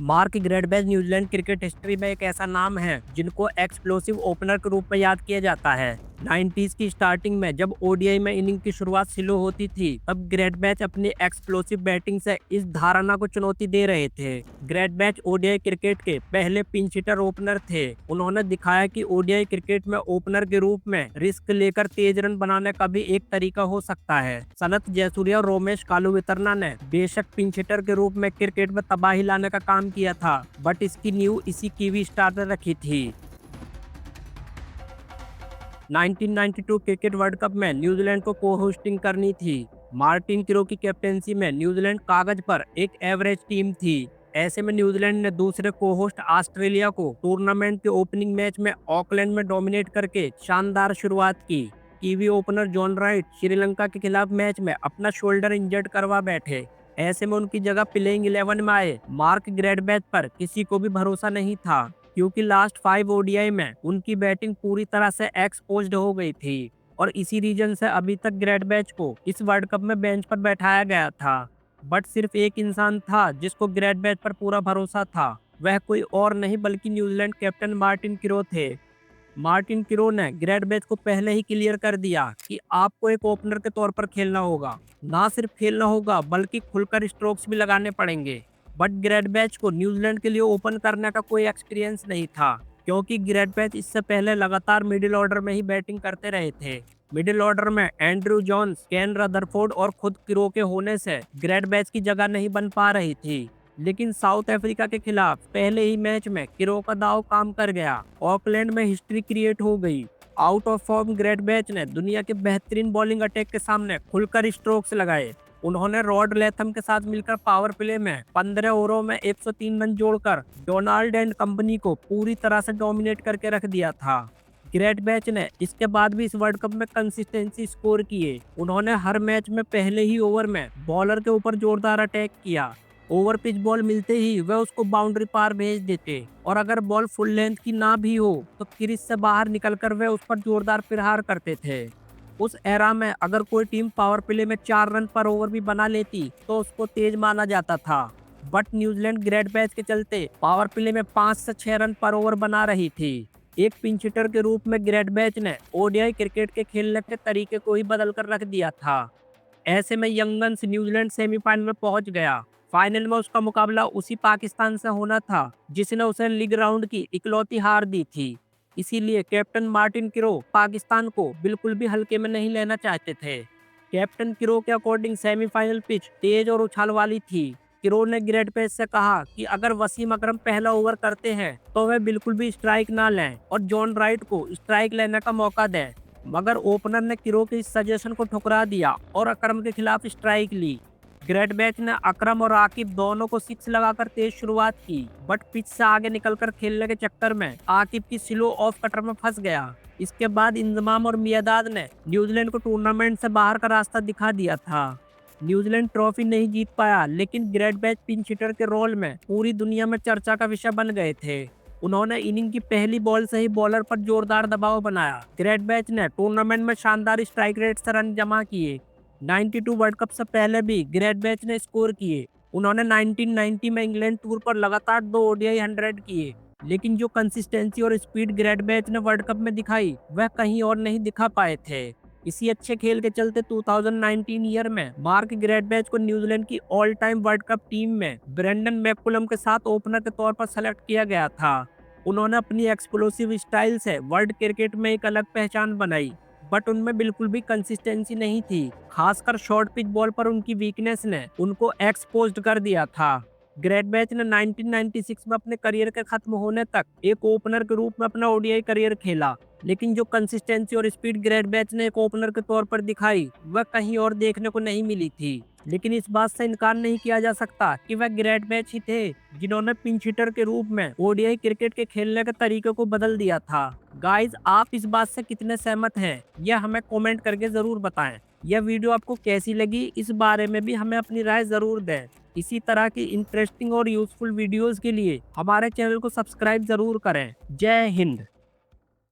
Mark ग्रेडबैच New Zealand cricket history में एक ऐसा नाम है जिनको एक्सप्लोसिव ओपनर के रूप में याद किया जाता है। 90s की स्टार्टिंग में जब ओडीआई में इनिंग की शुरुआत स्लो होती थी, तब ग्रेडबैच अपनी एक्सप्लोसिव बैटिंग से इस धारणा को चुनौती दे रहे थे। ग्रेडबैच ओडीआई क्रिकेट के पहले पिंच हिटर ओपनर थे। उन्होंने दिखाया कि ओडीआई क्रिकेट में ओपनर के रूप में रिस्क लेकर तेज रन बनाने का भी एक तरीका हो सकता है। सनत जयसूर्या और रोमेश कालुवितरना ने बेशक पिंच हिटर के रूप में क्रिकेट में तबाही लाने का काम किया था, बट इसकी नींव इसी कीवी स्टार ने रखी थी। 1992 क्रिकेट वर्ल्ड कप में न्यूजीलैंड को को-होस्टिंग करनी थी। मार्टिन क्रो की कैप्टेंसी में न्यूजीलैंड कागज पर एक एवरेज टीम थी। ऐसे में न्यूजीलैंड ने दूसरे को-होस्ट ऑस्ट्रेलिया को टूर्नामेंट के ओपनिंग मैच में ऑकलैंड में डोमिनेट करके शानदार शुरुआत की। Kiwi opener John Wright Sri Lanka के खिलाफ मैच में अपना शोल्डर इंजर्ड करवा बैठे। ऐसे में उनकी जगह प्लेइंग 11 में आए मार्क ग्रेडबैच पर किसी को भी भरोसा नहीं था, क्योंकि लास्ट 5 ओडीआई में उनकी बैटिंग पूरी तरह से एक्सपोज्ड हो गई थी और इसी रीजन से अभी तक ग्रेडबैच को इस वर्ल्ड कप में बेंच पर बैठाया गया था। बट सिर्फ एक इंसान था जिसको ग्रेडबैच पर पूरा भरोसा था। वह कोई और नहीं बल्कि न्यूजीलैंड कैप्टन मार्टिन क्रो थे। मार्टिन क्रो ने ग्रेडबैच को पहले ही क्लियर कर दिया कि आपको एक ओपनर के तौर पर खेलना होगा। ना सिर्फ खेलना होगा बल्कि खुलकर स्ट्रोक्स भी लगाने पड़ेंगे। बट ग्रेडबैच को न्यूजीलैंड के लिए ओपन करने का कोई एक्सपीरियंस नहीं था, क्योंकि ग्रेडबैच इससे पहले लगातार मिडिल ऑर्डर में ही बैटिंग करते रहे थे। मिडिल ऑर्डर में एंड्रयू जोन्स, केन रदरफोर्ड और खुद क्रो के होने से ग्रेडबैच की जगह नहीं बन पा रही थी। लेकिन साउथ अफ्रीका के खिलाफ पहले ही मैच में क्रो का दाव काम कर गया। ऑकलैंड में हिस्ट्री क्रिएट हो गई। आउट ऑफ फॉर्म ग्रेडबैच ने दुनिया के बेहतरीन बॉलिंग अटैक के सामने खुलकर स्ट्रोक्स लगाए। उन्होंने रॉड लेथम के साथ मिलकर पावर प्ले में 15 ओवरों में 103 रन जोड़कर डोनाल्ड एंड कंपनी को पूरी तरह से डोमिनेट करके रख दिया था। ग्रेडबैच ने इसके बाद भी इस वर्ल्ड कप में कंसिस्टेंसी स्कोर किए। उन्होंने हर मैच में पहले ही ओवर में बॉलर के ऊपर जोरदार अटैक किया। ओवर पिच बॉल मिलते ही वह उसको बाउंड्री पार भेज देते और अगर बॉल फुल लेंथ की ना भी हो तो क्रीज से बाहर निकलकर वह उस पर जोरदार प्रहार करते थे। उस एरा में अगर कोई टीम पावर प्ले में 4 रन पर ओवर भी बना लेती तो उसको तेज माना जाता था। बट न्यूजीलैंड ग्रेडबैच के चलते पावर प्ले में 5 से 6 रन पर ओवर बना रही थी। एक पिंच हिटर के रूप में ग्रेडबैच ने ओडीआई क्रिकेट के खेलने के तरीके को ही बदल कर रख दिया था। ऐसे में यंगन्स न्यूजीलैंड सेमीफाइनल में पहुंच गया। फाइनल में उसका मुकाबला उसी पाकिस्तान से होना था जिसने उसे लीग राउंड की इकलौती हार दी थी। इसीलिए कैप्टन मार्टिन क्रो पाकिस्तान को बिल्कुल भी हल्के में नहीं लेना चाहते थे। कैप्टन क्रो के अकॉर्डिंग सेमीफाइनल पिच तेज और उछाल वाली थी। क्रो ने ग्रेडबैच से कहा कि अगर वसीम अकरम पहला ओवर करते हैं तो वह बिल्कुल भी स्ट्राइक ना लें और जॉन राइट को स्ट्राइक लेने का मौका दें। मगर ओपनर ने क्रो के इस सजेशन को ठुकरा दिया और अकरम के खिलाफ स्ट्राइक ली। ग्रेडबैच ने अकरम और आकिब दोनों को सिक्स लगाकर तेज शुरुआत की, बट पिच से आगे निकलकर खेलने के चक्कर में आकिब की स्लो ऑफ कटर में फंस गया। इसके बाद इंजमाम और मियादाद ने न्यूजीलैंड को टूर्नामेंट से बाहर का रास्ता दिखा दिया था। न्यूजीलैंड ट्रॉफी नहीं जीत पाया, लेकिन ग्रेडबैच पिंच हिटर के रोल में पूरी दुनिया में चर्चा का विषय बन गए थे। उन्होंने इनिंग की पहली बॉल से ही बॉलर पर जोरदार दबाव बनाया। ग्रेडबैच ने टूर्नामेंट में शानदार स्ट्राइक रेट से रन जमा किए। 92 वर्ल्ड कप से पहले भी ग्रेडबैच ने स्कोर किए। उन्होंने 1990 में इंग्लैंड टूर पर लगातार 2 ओडीआई 100 किए। लेकिन जो कंसिस्टेंसी और स्पीड ग्रेडबैच ने वर्ल्ड कप में दिखाई वह कहीं और नहीं दिखा पाए थे। इसी अच्छे खेल के चलते 2019 ईयर में मार्क ग्रेडबैच को न्यूजीलैंड की all time world cup team में ब्रेंडन मैकुलम के साथ ओपनर के तौर पर सेलेक्ट किया गया था। उन्होंने अपनी एक्सप्लोसिव स्टाइल से वर्ल्ड क्रिकेट में एक अलग पहचान बनाई, बट उनमें बिल्कुल भी कंसिस्टेंसी नहीं थी। खासकर शॉर्ट पिच बॉल पर उनकी वीकनेस ने उनको एक्सपोज्ड कर दिया था। ग्रेडबैच ने 1996 में अपने करियर के खत्म होने तक एक ओपनर के रूप में अपना ओडीआई करियर खेला, लेकिन जो कंसिस्टेंसी और स्पीड ग्रेडबैच ने एक ओपनर के तौर पर दिखाई वह कहीं और देखने को नहीं मिली थी। लेकिन इस बात से इनकार नहीं किया जा सकता कि वह ग्रेडबैच ही थे जिन्होंने पिंच हिटर के रूप में ओडीआई क्रिकेट के खेलने के तरीके को बदल दिया था। गाइज, आप इस बात से कितने सहमत हैं यह हमें कमेंट करके जरूर बताएं। यह वीडियो आपको कैसी लगी इस बारे में भी हमें अपनी राय जरूर दें। इसी तरह की इंटरेस्टिंग और यूजफुल वीडियोस के लिए हमारे चैनल को सब्सक्राइब जरूर करें। जय हिंद।